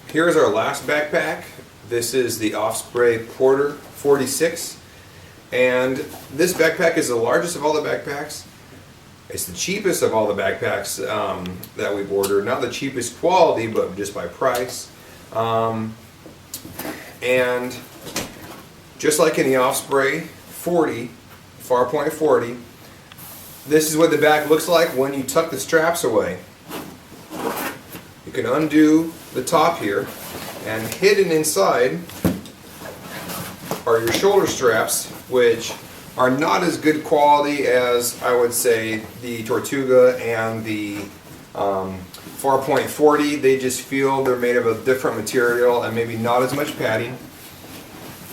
Here's our last backpack. This is the Osprey Porter 46, and this backpack is the largest of all the backpacks. It's the cheapest of all the backpacks that we've ordered. Not the cheapest quality, but just by price. And just like in the Osprey 40, Farpoint 40, this is what the back looks like when you tuck the straps away. You can undo the top here, and hidden inside are your shoulder straps, which are not as good quality as I would say the Tortuga and the Farpoint 40. They just feel they're made of a different material and maybe not as much padding.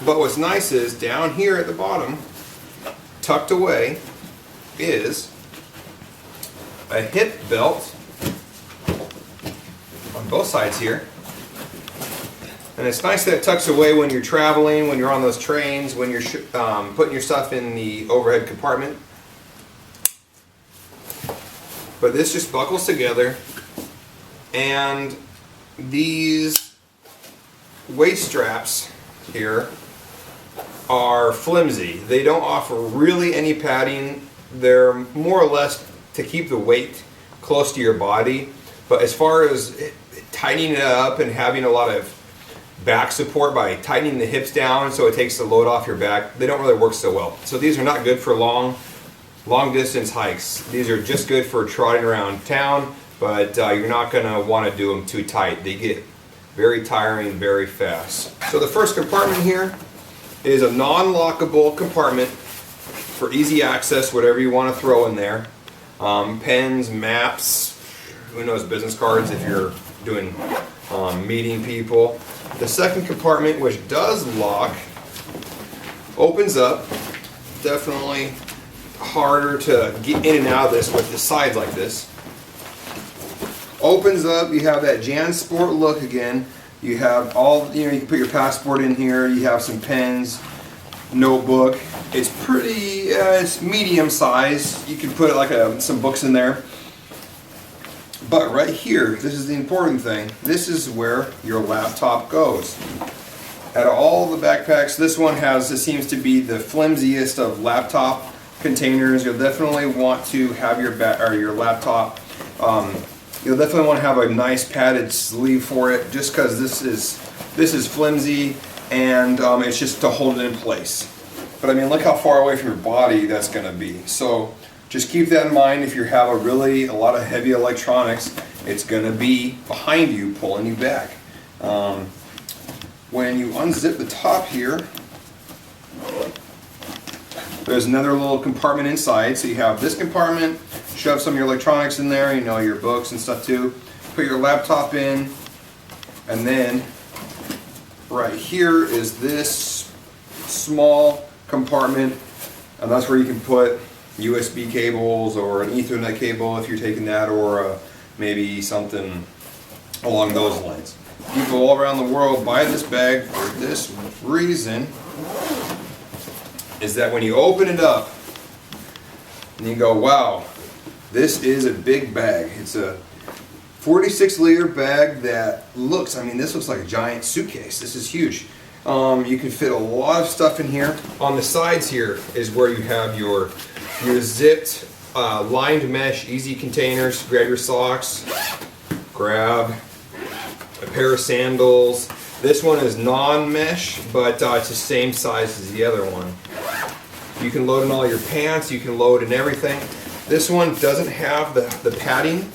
But what's nice is down here at the bottom, tucked away, is a hip belt on both sides here. And it's nice that it tucks away when you're traveling, when you're on those trains, when you're putting your stuff in the overhead compartment. But this just buckles together, and these waist straps here are flimsy. They don't offer really any padding. They're more or less to keep the weight close to your body, but as far as tightening it up and having a lot of back support by tightening the hips down so it takes the load off your back, they don't really work so well. So these are not good for long distance hikes. These are just good for trotting around town, but you're not going to want to do them too tight. They get very tiring very fast. So the first compartment here is a non-lockable compartment for easy access, whatever you want to throw in there. Pens, maps, who knows, business cards if you're doing meeting people. The second compartment, which does lock, opens up. Definitely harder to get in and out of this with the sides like this. Opens up, you have that JanSport look again. You have all, you can put your passport in here, you have some pens, notebook. It's pretty, it's medium size. You can put like some books in there. But right here, this is the important thing. This is where your laptop goes. Out of all the backpacks, this one this seems to be the flimsiest of laptop containers. You'll definitely want to have your laptop. You'll definitely want to have a nice padded sleeve for it, just because this is flimsy and it's just to hold it in place. But I mean, look how far away from your body that's going to be. So just keep that in mind. If you have a lot of heavy electronics, it's going to be behind you, pulling you back. When you unzip the top here, there's another little compartment inside. So you have this compartment, shove some of your electronics in there, your books and stuff too. Put your laptop in, and then right here is this small compartment, and that's where you can put USB cables or an Ethernet cable if you're taking that, or maybe something along those lines. People all around the world buy this bag for this reason, is that when you open it up and you go, wow, this is a big bag. It's a 46-liter bag that looks, this looks like a giant suitcase. This is huge. You can fit a lot of stuff in here. On the sides here is where you have your zipped lined mesh easy containers. Grab your socks, grab a pair of sandals. This one is non-mesh, but it's the same size as the other one. You can load in all your pants, you can load in everything. This one doesn't have the padding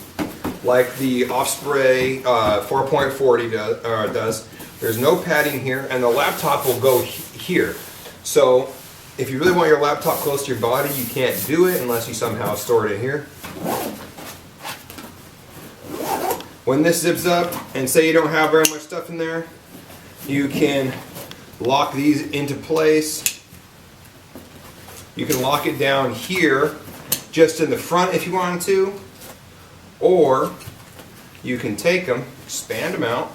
like the Osprey Farpoint 40 does. There's no padding here, and the laptop will go here. So if you really want your laptop close to your body, you can't do it unless you somehow store it in here. When this zips up, and say you don't have very much stuff in there, you can lock these into place. You can lock it down here, just in the front if you wanted to, or you can take them, expand them out,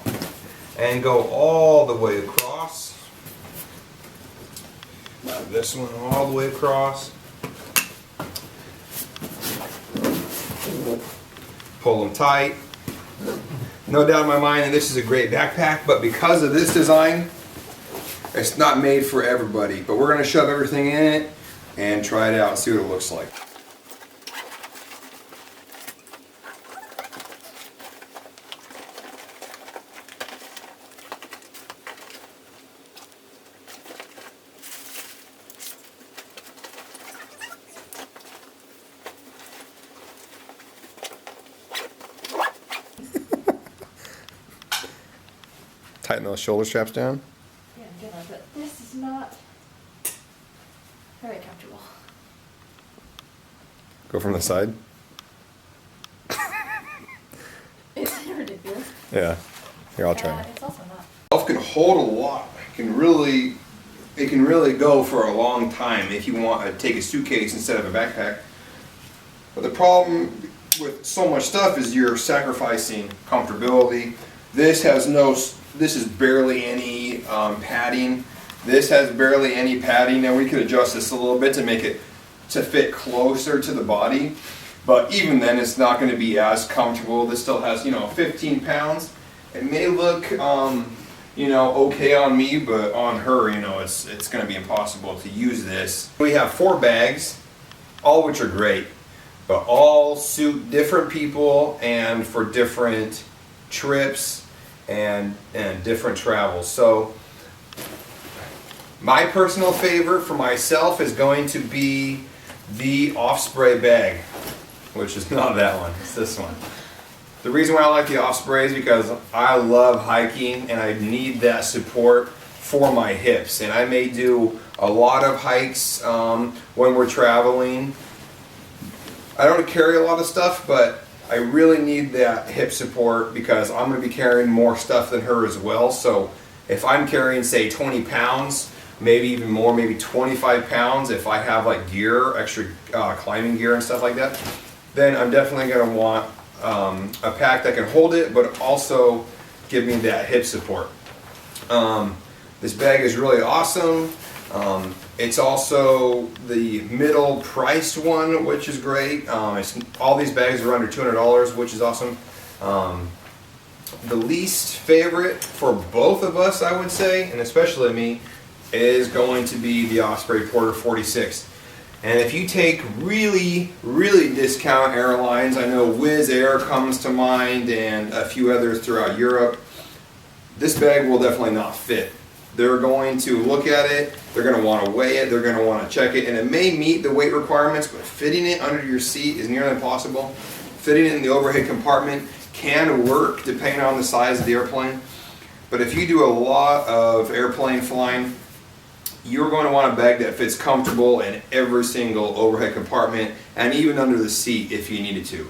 and go all the way across. This one all the way across. Pull them tight. no doubt in my mind that this is a great backpack, but because of this design, it's not made for everybody. But we're going to shove everything in it and try it out and see what it looks like. Tighten those shoulder straps down. Yeah, I'm gonna, but this is not very comfortable. Go from the side. It's ridiculous. Yeah. Here, I'll try. It's also not. It can hold a lot. It can really go for a long time if you want to take a suitcase instead of a backpack. But the problem with so much stuff is you're sacrificing comfortability. This is barely any padding. This has barely any padding. Now we could adjust this a little bit to make it to fit closer to the body, but even then it's not going to be as comfortable. This still has, 15 pounds. It may look, okay on me, but on her, it's going to be impossible to use this. We have 4 bags, all which are great, but all suit different people and for different trips and different travels. So my personal favorite for myself is going to be the Osprey bag, which is not that one, it's this one. The reason why I like the Osprey is because I love hiking and I need that support for my hips, and I may do a lot of hikes when we're traveling. I don't carry a lot of stuff, but I really need that hip support because I'm going to be carrying more stuff than her as well. So if I'm carrying, say, 20 pounds, maybe even more, maybe 25 pounds, if I have like gear, extra climbing gear and stuff like that, then I'm definitely going to want a pack that can hold it, but also give me that hip support. This bag is really awesome. It's also the middle priced one, which is great. All these bags are under $200, which is awesome. The least favorite for both of us, I would say, and especially me, is going to be the Osprey Porter 46. And if you take really, really discount airlines, I know Wizz Air comes to mind and a few others throughout Europe, this bag will definitely not fit. They're going to look at it, they're going to want to weigh it, they're going to want to check it, and it may meet the weight requirements, but fitting it under your seat is nearly impossible. Fitting it in the overhead compartment can work depending on the size of the airplane, but if you do a lot of airplane flying, you're going to want a bag that fits comfortable in every single overhead compartment and even under the seat if you needed to.